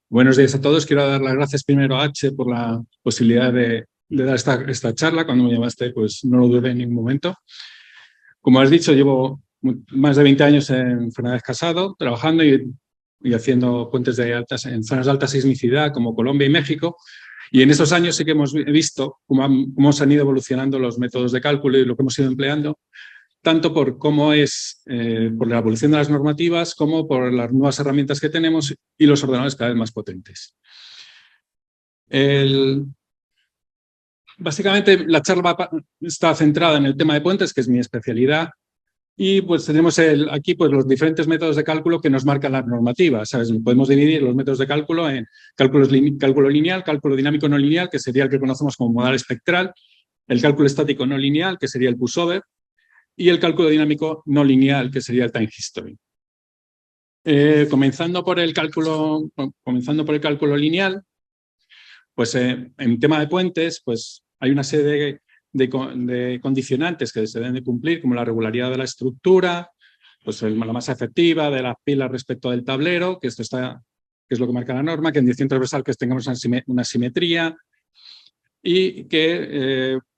Buenos días a todos. Quiero dar las gracias primero a H por la posibilidad de dar esta charla. Cuando me llamaste, pues no lo dudé en ningún momento. Como has dicho, llevo más de 20 años en Fernández Casado, trabajando y haciendo puentes en zonas de alta sismicidad como Colombia y México. Y en estos años sí que hemos visto cómo se han ido evolucionando los métodos de cálculo y lo que hemos ido empleando, tanto por por la evolución de las normativas, como por las nuevas herramientas que tenemos y los ordenadores cada vez más potentes. Básicamente, la charla está centrada en el tema de puentes, que es mi especialidad, y pues tenemos aquí pues, los diferentes métodos de cálculo que nos marcan las normativas. ¿Sabes? Podemos dividir los métodos de cálculo en cálculo lineal, cálculo dinámico no lineal, que sería el que conocemos como modal espectral, el cálculo estático no lineal, que sería el pushover, y el cálculo dinámico no lineal, que sería el time history. Comenzando por el cálculo lineal, pues en tema de puentes, pues hay una serie de condicionantes que se deben de cumplir, como la regularidad de la estructura, pues la masa efectiva de las pilas respecto del tablero, que es lo que marca la norma, que en dirección transversal que tengamos una simetría,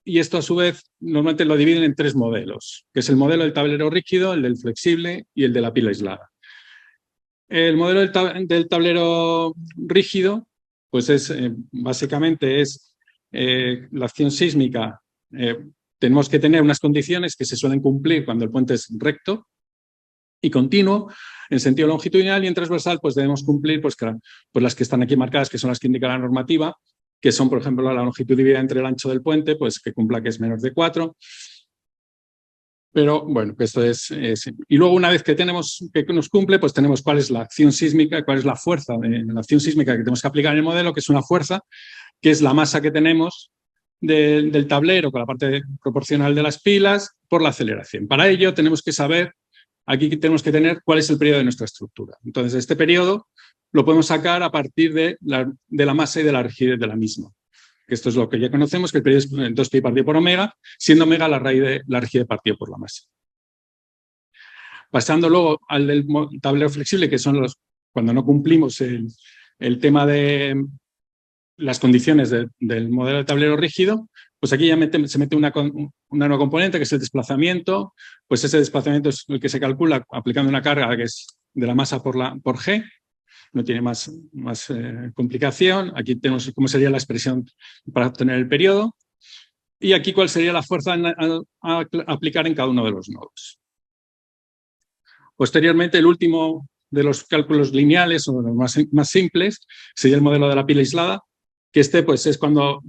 y esto a su vez normalmente lo dividen en tres modelos, que es el modelo del tablero rígido, el del flexible y el de la pila aislada. El modelo del tablero rígido, pues básicamente es la acción sísmica. Tenemos que tener unas condiciones que se suelen cumplir cuando el puente es recto y continuo, en sentido longitudinal, y en transversal pues debemos cumplir pues las que están aquí marcadas, que son las que indica la normativa, que son, por ejemplo, la longitud dividida entre el ancho del puente, pues que cumpla que es menos de 4. Pero bueno, esto es. Y luego, una vez que nos cumple, pues tenemos cuál es la acción sísmica, cuál es la fuerza de la acción sísmica que tenemos que aplicar en el modelo, que es una fuerza, que es la masa que tenemos del tablero con la parte proporcional de las pilas por la aceleración. Para ello tenemos que saber, aquí tenemos que tener cuál es el periodo de nuestra estructura. Entonces, este periodo lo podemos sacar a partir de la masa y de la rigidez de la misma. Esto es lo que ya conocemos, que el periodo es 2pi partido por omega, siendo omega la raíz de la rigidez partido por la masa. Pasando luego al del tablero flexible, que son cuando no cumplimos el tema de las condiciones del modelo de tablero rígido, pues aquí ya se mete una nueva componente, que es el desplazamiento. Pues ese desplazamiento es el que se calcula aplicando una carga que es de la masa por G. No tiene más complicación. Aquí tenemos cómo sería la expresión para obtener el periodo. Y aquí cuál sería la fuerza a aplicar en cada uno de los nodos. Posteriormente, el último de los cálculos lineales, o de los más simples, sería el modelo de la pila aislada, que pues es cuando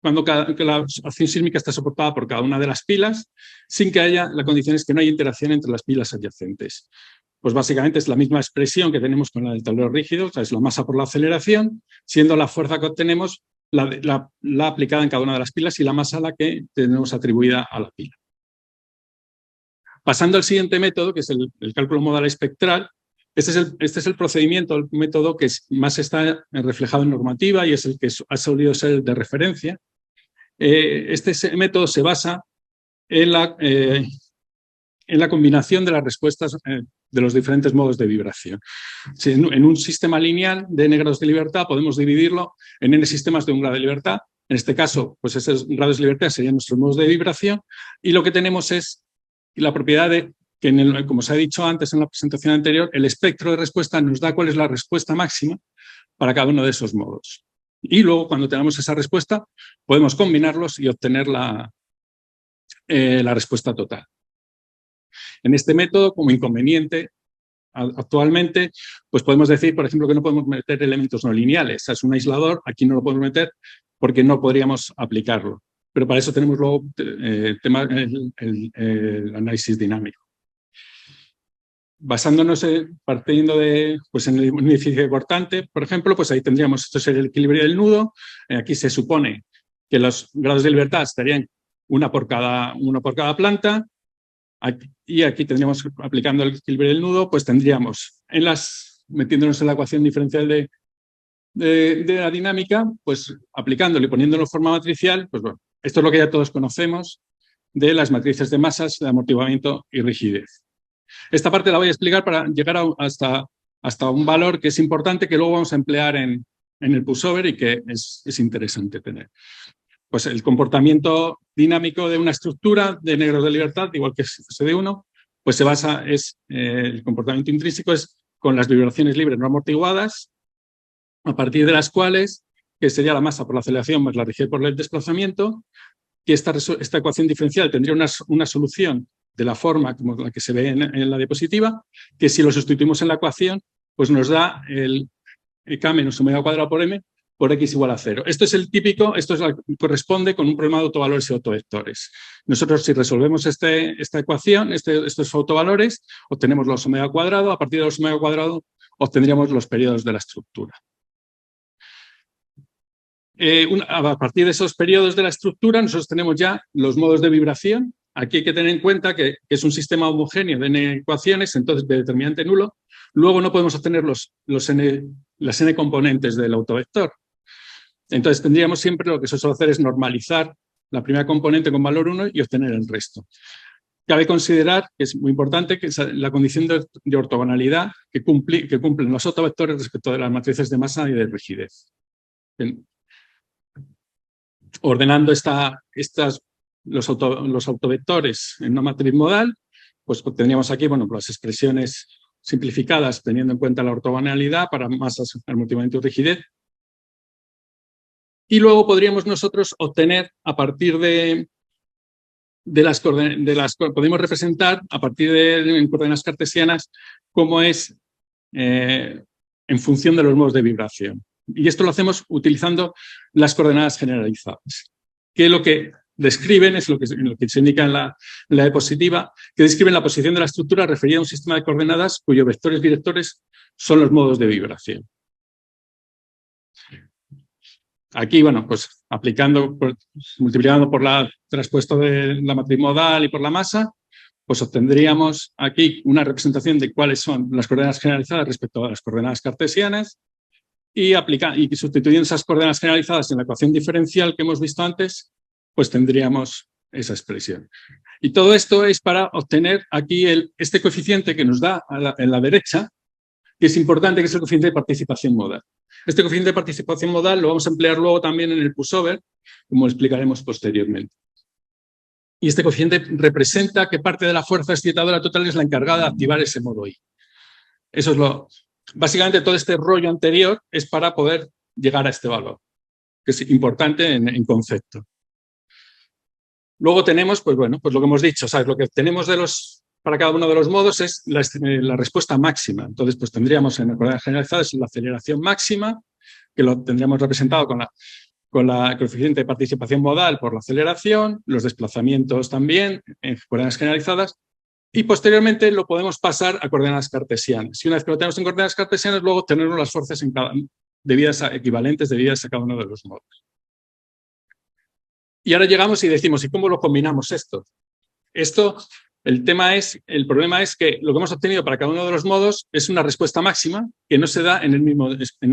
la acción sísmica está soportada por cada una de las pilas, sin que haya, la condición es que no haya interacción entre las pilas adyacentes. Pues básicamente es la misma expresión que tenemos con la del tablero rígido, o sea, es la masa por la aceleración, siendo la fuerza que obtenemos la aplicada en cada una de las pilas y la masa a la que tenemos atribuida a la pila. Pasando al siguiente método, que es el cálculo modal espectral, este es el procedimiento, el método que más está reflejado en normativa y es el que ha solido ser el de referencia. Este método se basa en la combinación de las respuestas de los diferentes modos de vibración. Si en un sistema lineal de n grados de libertad podemos dividirlo en n sistemas de un grado de libertad. En este caso, pues esos grados de libertad serían nuestros modos de vibración, y lo que tenemos es la propiedad de que, como se ha dicho antes en la presentación anterior, el espectro de respuesta nos da cuál es la respuesta máxima para cada uno de esos modos. Y luego, cuando tenemos esa respuesta, podemos combinarlos y obtener la respuesta total. En este método, como inconveniente, actualmente, pues podemos decir, por ejemplo, que no podemos meter elementos no lineales. Es un aislador, aquí no lo podemos meter porque no podríamos aplicarlo. Pero para eso tenemos luego el análisis dinámico. Basándonos, partiendo pues en el edificio cortante, por ejemplo, pues ahí tendríamos, esto sería el equilibrio del nudo. Aquí se supone que los grados de libertad estarían uno por cada planta. Y aquí tendríamos, aplicando el equilibrio del nudo, pues tendríamos, metiéndonos en la ecuación diferencial de la dinámica, pues aplicándolo y poniéndolo en forma matricial, pues bueno, esto es lo que ya todos conocemos de las matrices de masas, de amortiguamiento y rigidez. Esta parte la voy a explicar para llegar hasta hasta un valor que es importante que luego vamos a emplear en el pulsover y que es interesante tener. Pues el comportamiento dinámico de una estructura de negros de libertad, igual que si fuese de uno, pues se basa, el comportamiento intrínseco es con las vibraciones libres no amortiguadas, a partir de las cuales, que sería la masa por la aceleración más la rigidez por el desplazamiento, que esta ecuación diferencial tendría una solución de la forma como la que se ve en la diapositiva, que si lo sustituimos en la ecuación, pues nos da el K menos omega cuadrado por M por X igual a 0. Esto es el típico, corresponde con un problema de autovalores y autovectores. Nosotros, si resolvemos esta ecuación, estos autovalores, obtenemos los omega cuadrado. A partir de los omega cuadrado obtendríamos los periodos de la estructura. A partir de esos periodos de la estructura, nosotros tenemos ya los modos de vibración. Aquí hay que tener en cuenta que es un sistema homogéneo de n ecuaciones, entonces de determinante nulo. Luego no podemos obtener las n componentes del autovector. Entonces tendríamos siempre, lo que se suele hacer es normalizar la primera componente con valor 1 y obtener el resto. Cabe considerar que es muy importante que la condición de ortogonalidad que cumplen los autovectores respecto de las matrices de masa y de rigidez. Ordenando los autovectores en una matriz modal, pues tendríamos aquí, bueno, las expresiones simplificadas teniendo en cuenta la ortogonalidad para masas, amortiguamiento y rigidez. Y luego podríamos nosotros obtener a partir podemos representar a partir de coordenadas cartesianas cómo es en función de los modos de vibración. Y esto lo hacemos utilizando las coordenadas generalizadas, que lo que describen es lo que se indica en la diapositiva, que describen la posición de la estructura referida a un sistema de coordenadas cuyos vectores directores son los modos de vibración. Aquí, bueno, pues multiplicando por la traspuesto de la matriz modal y por la masa, pues obtendríamos aquí una representación de cuáles son las coordenadas generalizadas respecto a las coordenadas cartesianas y sustituyendo esas coordenadas generalizadas en la ecuación diferencial que hemos visto antes, pues tendríamos esa expresión. Y todo esto es para obtener aquí este coeficiente que nos da en la derecha, que es importante, que es el coeficiente de participación modal. Este coeficiente de participación modal lo vamos a emplear luego también en el pulsover, como explicaremos posteriormente. Y este coeficiente representa que parte de la fuerza excitadora total es la encargada de activar ese modo I. Eso es básicamente todo este rollo anterior es para poder llegar a este valor, que es importante en concepto. Luego tenemos, pues bueno, pues lo que hemos dicho, ¿sabes? Lo que tenemos para cada uno de los modos es la respuesta máxima. Entonces, pues tendríamos en coordenadas generalizadas la aceleración máxima, que lo tendríamos representado con la coeficiente de participación modal por la aceleración, los desplazamientos también en coordenadas generalizadas, y posteriormente lo podemos pasar a coordenadas cartesianas. Y una vez que lo tenemos en coordenadas cartesianas, luego tenemos las fuerzas equivalentes debidas a cada uno de los modos. Y ahora llegamos y decimos, ¿y cómo lo combinamos esto? El problema es que lo que hemos obtenido para cada uno de los modos es una respuesta máxima que no se da en el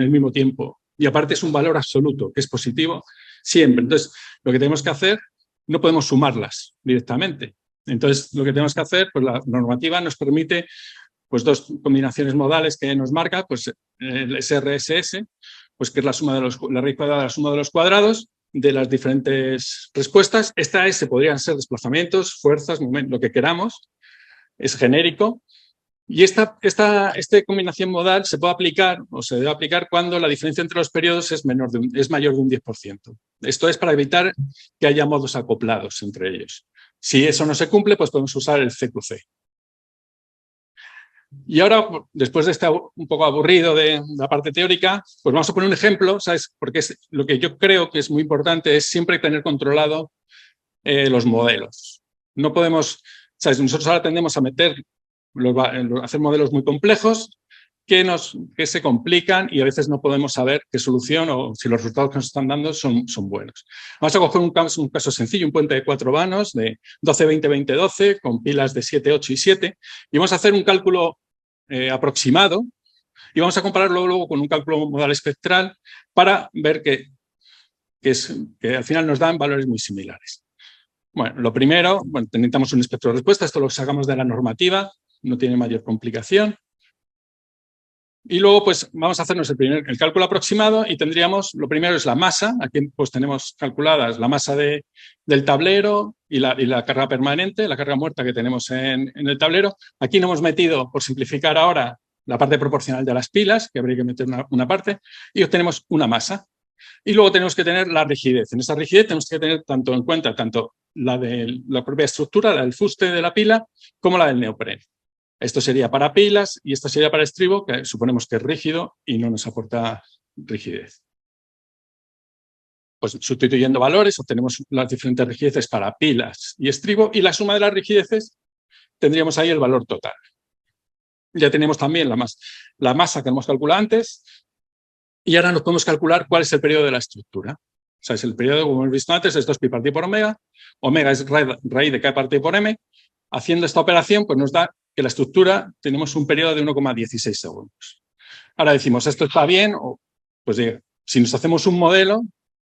mismo tiempo. Y aparte es un valor absoluto, que es positivo siempre. Entonces, lo que tenemos que hacer, no podemos sumarlas directamente. Entonces, lo que tenemos que hacer, pues la normativa nos permite pues dos combinaciones modales que nos marca, pues el SRSS, pues que es la raíz cuadrada de la suma de los cuadrados de las diferentes respuestas. Esta podrían ser desplazamientos, fuerzas, momentos, lo que queramos, es genérico. Y esta combinación modal se puede aplicar o se debe aplicar cuando la diferencia entre los periodos es mayor de un 10%. Esto es para evitar que haya modos acoplados entre ellos. Si eso no se cumple, pues podemos usar el CQC. Y ahora, después de este un poco aburrido de la parte teórica, pues vamos a poner un ejemplo, ¿sabes? Porque lo que yo creo que es muy importante es siempre tener controlado los modelos. No podemos, ¿sabes? Nosotros ahora tendemos a hacer modelos muy complejos que se complican y a veces no podemos saber qué solución o si los resultados que nos están dando son buenos. Vamos a coger un caso sencillo, un puente de 4 vanos de 12, 20, 20, 12 con pilas de 7, 8 y 7 y vamos a hacer un cálculo aproximado y vamos a compararlo luego con un cálculo modal espectral para ver que al final nos dan valores muy similares. Bueno, lo primero, necesitamos un espectro de respuesta, esto lo sacamos de la normativa, no tiene mayor complicación. Y luego, pues, vamos a hacernos el cálculo aproximado y tendríamos, lo primero es la masa. Aquí, pues, tenemos calculadas la masa del tablero y la carga permanente, la carga muerta que tenemos en el tablero. Aquí no hemos metido, por simplificar ahora, la parte proporcional de las pilas, que habría que meter una parte, y obtenemos una masa. Y luego tenemos que tener la rigidez. En esa rigidez tenemos que tener tanto en cuenta tanto la de la propia estructura, la del fuste de la pila, como la del neopreno. Esto sería para pilas y esto sería para estribo, que suponemos que es rígido y no nos aporta rigidez. Pues sustituyendo valores, obtenemos las diferentes rigideces para pilas y estribo y la suma de las rigideces tendríamos ahí el valor total. Ya tenemos también la masa que hemos calculado antes y ahora nos podemos calcular cuál es el periodo de la estructura. O sea, es el periodo, como hemos visto antes, es 2pi partido por omega. Omega es raíz de k partido por m. Haciendo esta operación, pues nos da que la estructura tenemos un periodo de 1,16 segundos. Ahora decimos, ¿esto está bien? Pues si nos hacemos un modelo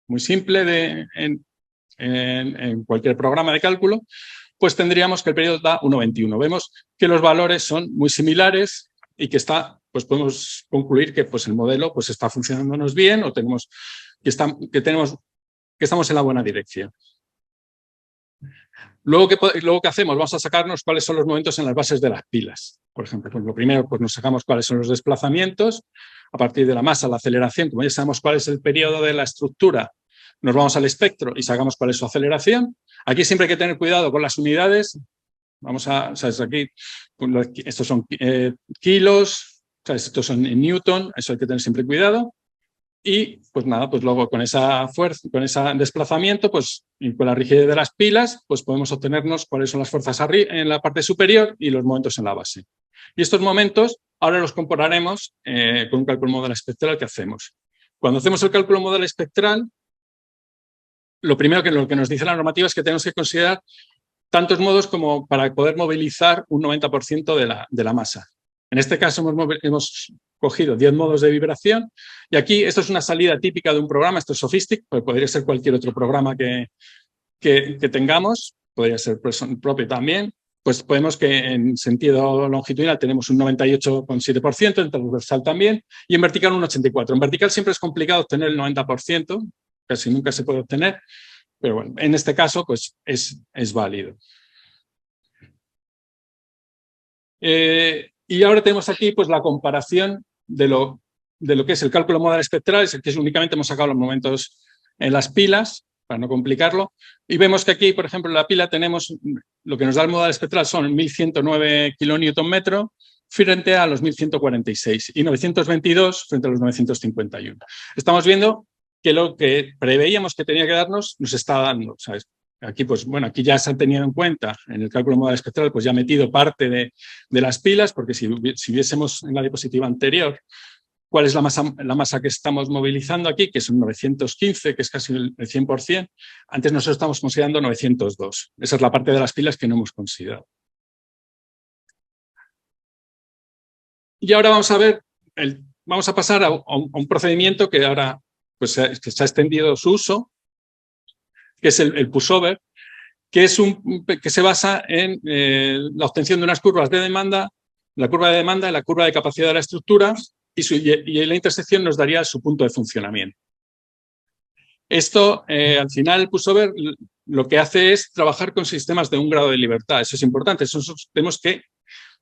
muy simple en cualquier programa de cálculo, pues tendríamos que el periodo da 1,21. Vemos que los valores son muy similares y que pues podemos concluir que pues el modelo pues está funcionándonos bien o que estamos en la buena dirección. Luego, ¿qué hacemos? Vamos a sacarnos cuáles son los momentos en las bases de las pilas. Por ejemplo, pues lo primero, pues nos sacamos cuáles son los desplazamientos. A partir de la masa, la aceleración, como ya sabemos cuál es el periodo de la estructura, nos vamos al espectro y sacamos cuál es su aceleración. Aquí siempre hay que tener cuidado con las unidades. ¿Sabes? Aquí, estos son kilos, ¿sabes? Estos son en newton, eso hay que tener siempre cuidado. Y pues nada, pues luego con esa fuerza, con ese desplazamiento, pues y con la rigidez de las pilas, pues podemos obtenernos cuáles son las fuerzas en la parte superior y los momentos en la base. Y estos momentos ahora los compararemos con un cálculo modal espectral que hacemos. Cuando hacemos el cálculo modal espectral, lo primero lo que nos dice la normativa es que tenemos que considerar tantos modos como para poder movilizar un 90% de la masa. En este caso hemos cogido 10 modos de vibración y aquí esto es una salida típica de un programa, esto es Sophistic, pues podría ser cualquier otro programa que tengamos, podría ser propio también, pues podemos que en sentido longitudinal tenemos un 98,7%, en transversal también y en vertical un 84%. En vertical siempre es complicado obtener el 90%, casi nunca se puede obtener, pero bueno, en este caso pues es válido. Y ahora tenemos aquí pues la comparación de lo que es el cálculo modal espectral, que es únicamente hemos sacado los momentos en las pilas, para no complicarlo, y vemos que aquí, por ejemplo, en la pila tenemos lo que nos da el modal espectral son 1109 kN/m frente a los 1146 y 922 frente a los 951. Estamos viendo que lo que preveíamos que tenía que darnos nos está dando, ¿sabes? Aquí, pues bueno, aquí ya se han tenido en cuenta en el cálculo modal espectral, pues ya ha metido parte de las pilas, porque si viésemos en la diapositiva anterior cuál es la masa que estamos movilizando aquí, que es un 915, que es casi el 100%, antes nosotros estamos considerando 902. Esa es la parte de las pilas que no hemos considerado. Y ahora vamos a ver, vamos a pasar a un procedimiento que ahora pues, que se ha extendido su uso, que es el pushover, que se basa en la obtención de unas curvas de demanda, la curva de demanda y la curva de capacidad de la estructura, y la intersección nos daría su punto de funcionamiento. Esto, al final, el pushover lo que hace es trabajar con sistemas de un grado de libertad. Eso es importante. Tenemos que,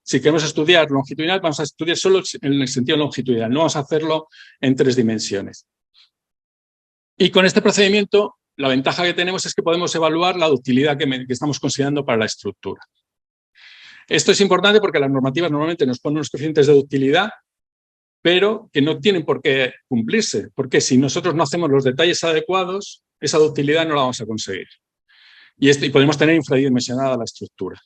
si queremos estudiar longitudinal, vamos a estudiar solo en el sentido longitudinal, no vamos a hacerlo en 3 dimensiones. Y con este procedimiento, la ventaja que tenemos es que podemos evaluar la ductilidad que estamos considerando para la estructura. Esto es importante porque las normativas normalmente nos ponen unos coeficientes de ductilidad, pero que no tienen por qué cumplirse, porque si nosotros no hacemos los detalles adecuados, esa ductilidad no la vamos a conseguir. Y podemos tener infradimensionada la estructura.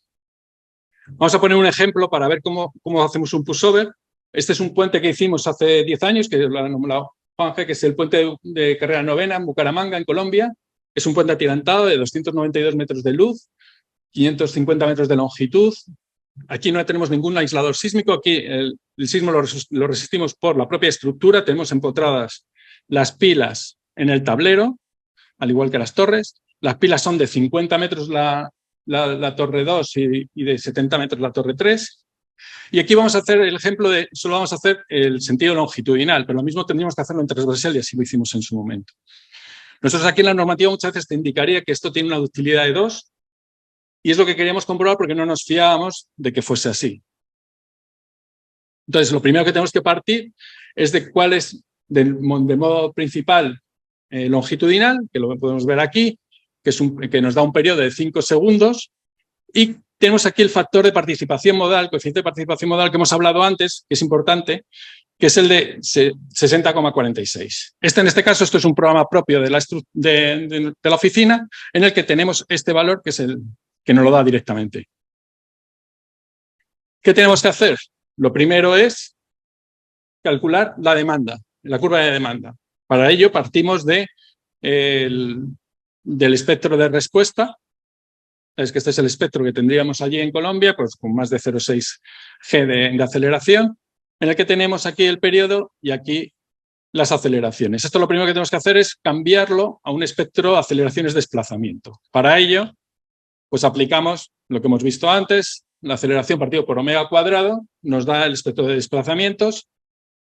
Vamos a poner un ejemplo para ver cómo hacemos un pushover. Este es un puente que hicimos hace 10 años, que lo ha nombrado Juanje, que es el puente de carrera novena en Bucaramanga, en Colombia. Es un puente atirantado de 292 metros de luz, 550 metros de longitud. Aquí no tenemos ningún aislador sísmico. Aquí el sismo lo resistimos por la propia estructura. Tenemos empotradas las pilas en el tablero, al igual que las torres. Las pilas son de 50 metros la torre 2 y de 70 metros la torre 3. Y aquí vamos a hacer el ejemplo de, solo vamos a hacer el sentido longitudinal, pero lo mismo tendríamos que hacerlo en transversal y así lo hicimos en su momento. Nosotros aquí en la normativa muchas veces te indicaría que esto tiene una ductilidad de 2 y es lo que queríamos comprobar porque no nos fiábamos de que fuese así. Entonces, lo primero que tenemos que partir es de cuál es, de modo principal longitudinal, que lo podemos ver aquí, que nos da un periodo de 5 segundos, y tenemos aquí el factor de participación modal, coeficiente de participación modal que hemos hablado antes, que es importante, que es el de 60,46. En este caso, esto es un programa propio de la oficina en el que tenemos este valor, que es el que nos lo da directamente. ¿Qué tenemos que hacer? Lo primero es calcular la demanda, la curva de demanda. Para ello partimos del espectro de respuesta. Es que este es el espectro que tendríamos allí en Colombia, pues con más de 0,6 G de aceleración, en el que tenemos aquí el periodo y aquí las aceleraciones. Esto lo primero que tenemos que hacer es cambiarlo a un espectro de aceleraciones-desplazamiento. Para ello, pues aplicamos lo que hemos visto antes, la aceleración partido por omega cuadrado, nos da el espectro de desplazamientos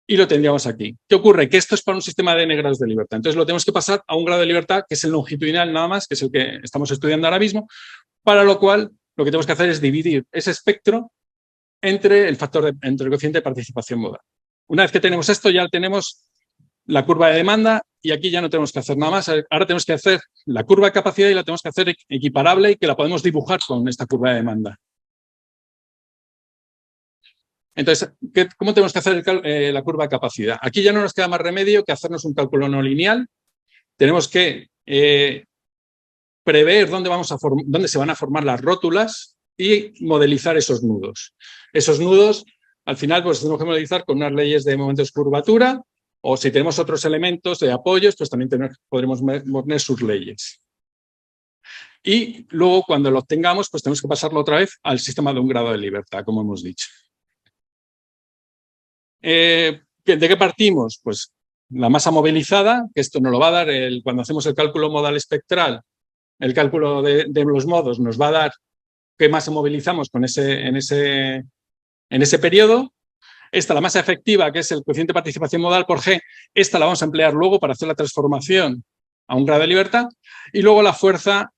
y lo tendríamos aquí. ¿Qué ocurre? Que esto es para un sistema de n grados de libertad. Entonces lo tenemos que pasar a un grado de libertad, que es el longitudinal nada más, que es el que estamos estudiando ahora mismo, para lo cual lo que tenemos que hacer es dividir ese espectro entre el coeficiente de participación modal. Una vez que tenemos esto, ya tenemos la curva de demanda y aquí ya no tenemos que hacer nada más. Ahora tenemos que hacer la curva de capacidad y la tenemos que hacer equiparable y que la podemos dibujar con esta curva de demanda. Entonces, ¿cómo tenemos que hacer la curva de capacidad? Aquí ya no nos queda más remedio que hacernos un cálculo no lineal. Tenemos que prever dónde se van a formar las rótulas y modelizar esos nudos. Esos nudos, al final, pues tenemos que modelizar con unas leyes de momentos de curvatura o si tenemos otros elementos de apoyos, pues también podremos poner sus leyes. Y luego, cuando lo obtengamos, pues tenemos que pasarlo otra vez al sistema de un grado de libertad, como hemos dicho. ¿De qué partimos? Pues la masa movilizada, que esto nos lo va a dar cuando hacemos el cálculo modal espectral, el cálculo de los modos nos va a dar qué masa movilizamos en ese periodo. Esta, la masa efectiva, que es el coeficiente de participación modal por G, esta la vamos a emplear luego para hacer la transformación a un grado de libertad. Y luego la fuerza.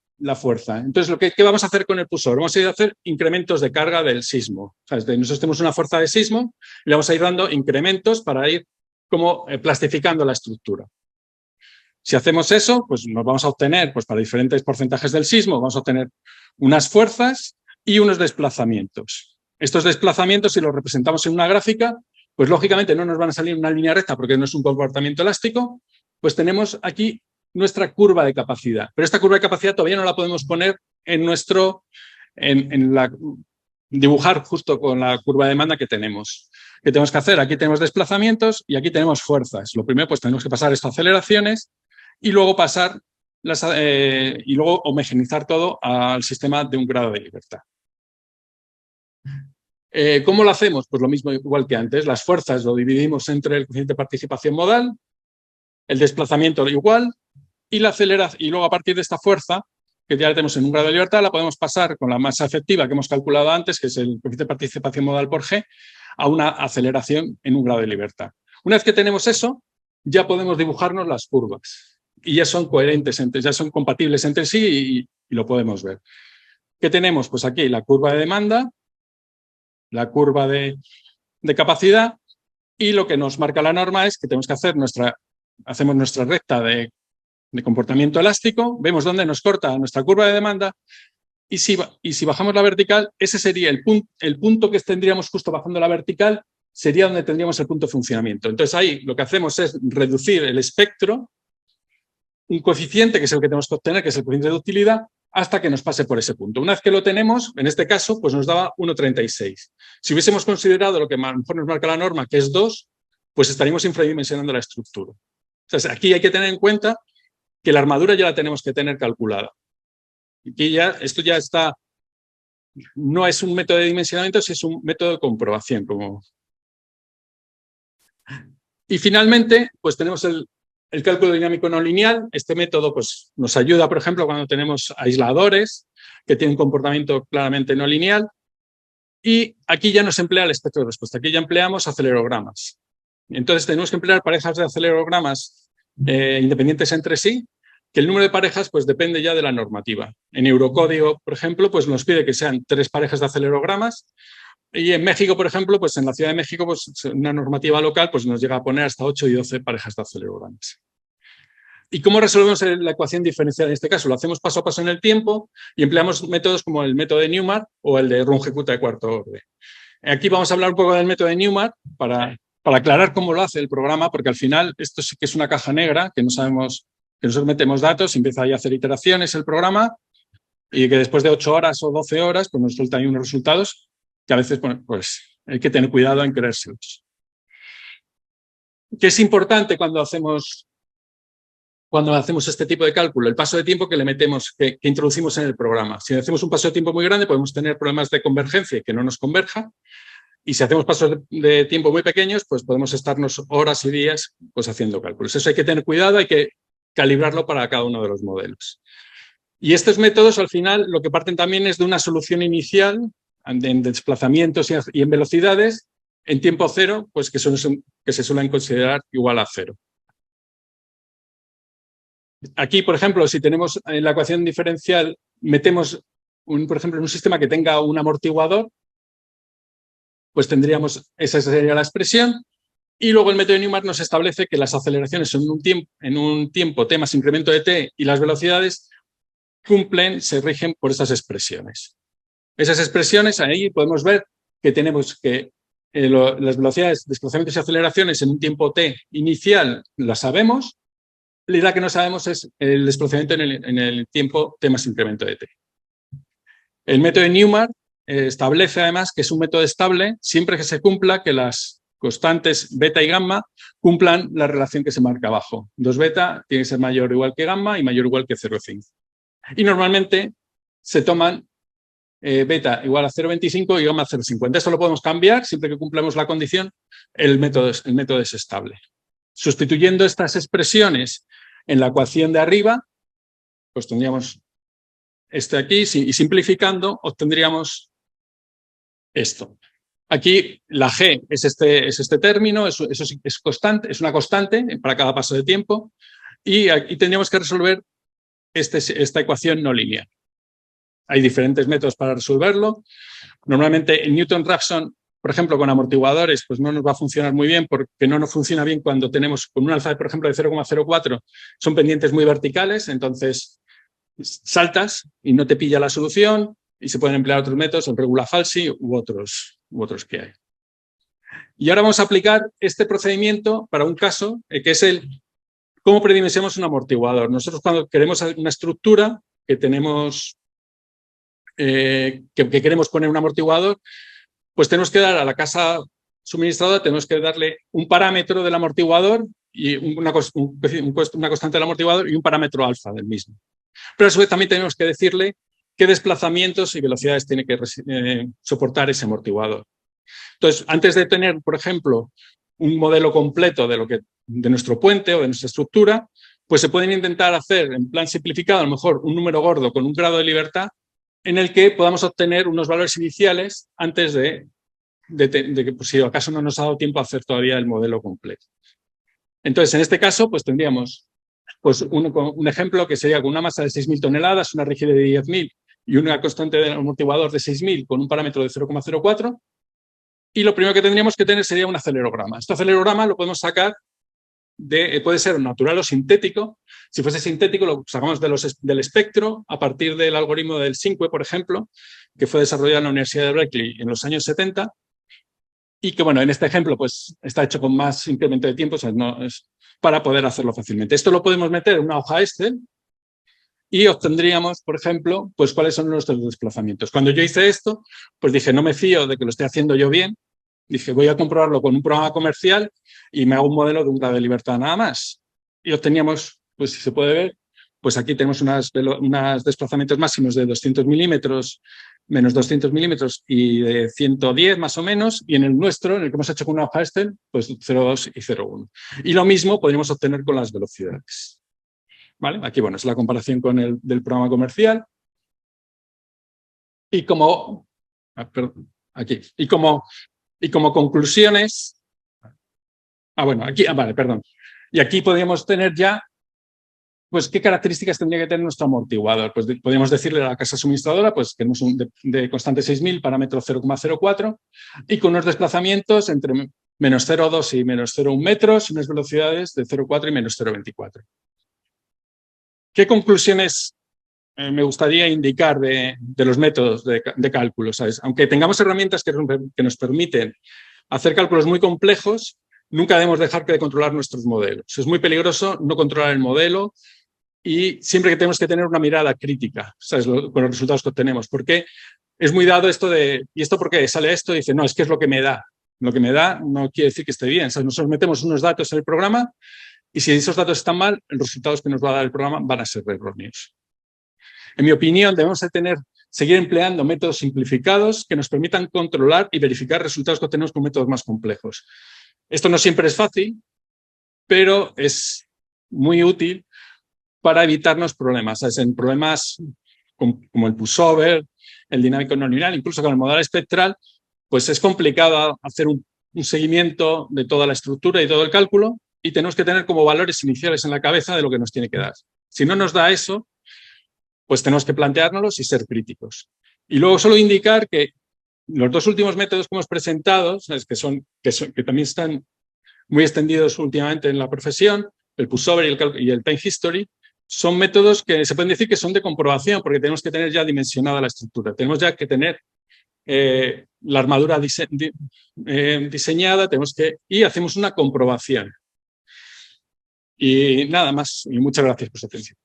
Entonces, ¿qué vamos a hacer con el pulsor? Vamos a ir a hacer incrementos de carga del sismo. O sea, nosotros tenemos una fuerza de sismo y le vamos a ir dando incrementos para ir como plastificando la estructura. Si hacemos eso, pues nos vamos a obtener, pues para diferentes porcentajes del sismo, vamos a obtener unas fuerzas y unos desplazamientos. Estos desplazamientos, si los representamos en una gráfica, pues lógicamente no nos van a salir en una línea recta porque no es un comportamiento elástico, pues tenemos aquí nuestra curva de capacidad. Pero esta curva de capacidad todavía no la podemos poner dibujar justo con la curva de demanda que tenemos. ¿Qué tenemos que hacer? Aquí tenemos desplazamientos y aquí tenemos fuerzas. Lo primero, pues tenemos que pasar estas aceleraciones y luego y luego homogeneizar todo al sistema de un grado de libertad. ¿Cómo lo hacemos? Pues lo mismo igual que antes. Las fuerzas lo dividimos entre el coeficiente de participación modal, el desplazamiento igual, y la aceleración. Y luego a partir de esta fuerza, que ya la tenemos en un grado de libertad, la podemos pasar con la masa efectiva que hemos calculado antes, que es el coeficiente de participación modal por G, a una aceleración en un grado de libertad. Una vez que tenemos eso, ya podemos dibujarnos las curvas. Y ya son coherentes, ya son compatibles entre sí y lo podemos ver. ¿Qué tenemos? Pues aquí la curva de demanda, la curva de capacidad, y lo que nos marca la norma es que tenemos que hacemos nuestra recta de comportamiento elástico, vemos dónde nos corta nuestra curva de demanda y si bajamos la vertical, ese sería el punto que tendríamos justo bajando la vertical, sería donde tendríamos el punto de funcionamiento. Entonces ahí lo que hacemos es reducir el espectro, un coeficiente que es el que tenemos que obtener, que es el coeficiente de utilidad, hasta que nos pase por ese punto. Una vez que lo tenemos, en este caso, pues nos daba 1,36. Si hubiésemos considerado lo que a lo mejor nos marca la norma, que es 2, pues estaríamos infradimensionando la estructura. O sea, aquí hay que tener en cuenta que la armadura ya la tenemos que tener calculada. Aquí esto ya está, no es un método de dimensionamiento, sino es un método de comprobación. Y finalmente, pues tenemos el cálculo dinámico no lineal. Este método pues, nos ayuda, por ejemplo, cuando tenemos aisladores que tienen comportamiento claramente no lineal. Y aquí ya no se emplea el espectro de respuesta, aquí ya empleamos acelerogramas. Entonces tenemos que emplear parejas de acelerogramas independientes entre sí, que el número de parejas pues depende ya de la normativa. En Eurocódigo, por ejemplo, pues nos pide que sean 3 parejas de acelerogramas, y en México, por ejemplo, pues en la Ciudad de México, pues una normativa local pues nos llega a poner hasta 8 y 12 parejas de acelerogramas. ¿Y cómo resolvemos la ecuación diferencial en este caso? Lo hacemos paso a paso en el tiempo y empleamos métodos como el método de Newmark o el de Runge-Kutta de cuarto orden. Aquí vamos a hablar un poco del método de Newmark para aclarar cómo lo hace el programa, porque al final esto sí que es una caja negra que no sabemos, que nosotros metemos datos, empieza ahí a hacer iteraciones el programa y que después de 8 horas o 12 horas pues nos suelta ahí unos resultados que a veces pues hay que tener cuidado en creérselos. ¿Qué es importante cuando hacemos este tipo de cálculo? El paso de tiempo que le metemos, que introducimos en el programa. Si hacemos un paso de tiempo muy grande, podemos tener problemas de convergencia y que no nos converja. Y si hacemos pasos de tiempo muy pequeños, pues podemos estarnos horas y días pues, haciendo cálculos. Eso hay que tener cuidado, hay que calibrarlo para cada uno de los modelos. Y estos métodos, al final, lo que parten también es de una solución inicial en desplazamientos y en velocidades en tiempo cero, pues que se suelen considerar igual a cero. Aquí, por ejemplo, si tenemos en la ecuación diferencial, metemos, por ejemplo, en un sistema que tenga un amortiguador, pues tendríamos, esa sería la expresión, y luego el método de Newmark nos establece que las aceleraciones en un tiempo t más incremento de t y las velocidades se rigen por esas expresiones. Esas expresiones, ahí podemos ver que tenemos que las velocidades, desplazamientos y aceleraciones en un tiempo t inicial las sabemos, la que no sabemos es el desplazamiento en el tiempo t más incremento de t. El método de Newmark establece además que es un método estable siempre que se cumpla que las constantes beta y gamma cumplan la relación que se marca abajo. 2 beta tiene que ser mayor o igual que gamma y mayor o igual que 0,5. Y normalmente se toman beta igual a 0,25 y gamma a 0,50. Esto lo podemos cambiar siempre que cumplamos la condición. El método es estable. Sustituyendo estas expresiones en la ecuación de arriba, pues tendríamos este aquí y simplificando obtendríamos esto. Aquí la G es este término, eso es constante, es una constante para cada paso de tiempo y aquí tendríamos que resolver esta ecuación no lineal. Hay diferentes métodos para resolverlo. Normalmente en Newton-Raphson, por ejemplo, con amortiguadores, pues no nos va a funcionar muy bien porque no nos funciona bien cuando tenemos con un alfa, por ejemplo, de 0,04, son pendientes muy verticales, entonces saltas y no te pilla la solución y se pueden emplear otros métodos, el regula-falsi u otros que hay. Y ahora vamos a aplicar este procedimiento para un caso que es cómo predimensionamos un amortiguador. Nosotros cuando queremos una estructura que tenemos que queremos poner un amortiguador, pues tenemos que dar a la casa suministradora, tenemos que darle un parámetro del amortiguador y una constante del amortiguador y un parámetro alfa del mismo. Pero a su vez también tenemos que decirle qué desplazamientos y velocidades tiene que soportar ese amortiguador. Entonces, antes de tener, por ejemplo, un modelo completo de nuestro puente o de nuestra estructura, pues se pueden intentar hacer en plan simplificado, a lo mejor un número gordo con un grado de libertad en el que podamos obtener unos valores iniciales antes de que, pues, si acaso no nos ha dado tiempo a hacer todavía el modelo completo. Entonces, en este caso, pues tendríamos pues, un ejemplo que sería con una masa de 6.000 toneladas, una rigidez de 10.000 y una constante de amortiguador de 6.000 con un parámetro de 0,04. Y lo primero que tendríamos que tener sería un acelerograma. Este acelerograma lo podemos sacar puede ser natural o sintético. Si fuese sintético, lo sacamos del espectro a partir del algoritmo del SINQUE, por ejemplo, que fue desarrollado en la Universidad de Berkeley en los años 70 y que, bueno, en este ejemplo pues está hecho con más incremento de tiempo, o sea, no es para poder hacerlo fácilmente. Esto lo podemos meter en una hoja Excel y obtendríamos, por ejemplo, pues cuáles son nuestros desplazamientos. Cuando yo hice esto, pues dije, no me fío de que lo esté haciendo yo bien. Dije, voy a comprobarlo con un programa comercial y me hago un modelo de un grado de libertad nada más. Y obteníamos, pues si se puede ver, pues aquí tenemos unos desplazamientos máximos de 200 milímetros, menos 200 milímetros y de 110 más o menos. Y en el nuestro, en el que hemos hecho con una hoja Excel, pues 0,2 y 0,1. Y lo mismo podríamos obtener con las velocidades. ¿Vale? Aquí, bueno, es la comparación con del programa comercial. Y como... perdón. aquí. Y como conclusiones... bueno, aquí, vale, perdón. Y aquí podríamos tener ya, pues, ¿qué características tendría que tener nuestro amortiguador? Pues podríamos decirle a la casa suministradora, pues, que no es de constante 6.000, parámetro 0,04, y con unos desplazamientos entre menos 0,2 y menos 0,1 metros, y unas velocidades de 0,4 y menos 0,24. ¿Qué conclusiones me gustaría indicar de los métodos de cálculo? ¿Sabes? Aunque tengamos herramientas que nos permiten hacer cálculos muy complejos, nunca debemos dejar de controlar nuestros modelos. Es muy peligroso no controlar el modelo y siempre que tenemos que tener una mirada crítica, ¿sabes? Con los resultados que obtenemos. Porque es muy dado esto de, ¿y esto por qué sale esto? Y dice, no, es que es lo que me da. Lo que me da no quiere decir que esté bien. ¿Sabes? Nosotros metemos unos datos en el programa y si esos datos están mal, los resultados que nos va a dar el programa van a ser erróneos. En mi opinión, debemos seguir empleando métodos simplificados que nos permitan controlar y verificar resultados que obtenemos con métodos más complejos. Esto no siempre es fácil, pero es muy útil para evitarnos problemas. ¿Sabes? En problemas como el pushover, el dinámico no lineal, incluso con el modal espectral, pues es complicado hacer un seguimiento de toda la estructura y todo el cálculo y tenemos que tener como valores iniciales en la cabeza de lo que nos tiene que dar. Si no nos da eso, pues tenemos que planteárnoslos y ser críticos. Y luego solo indicar que los dos últimos métodos que hemos presentado, ¿sabes? Que también están muy extendidos últimamente en la profesión, el pushover y el time history, son métodos que se pueden decir que son de comprobación, porque tenemos que tener ya dimensionada la estructura. Tenemos ya que tener la armadura diseñada, y hacemos una comprobación. Y nada más, y muchas gracias por su atención.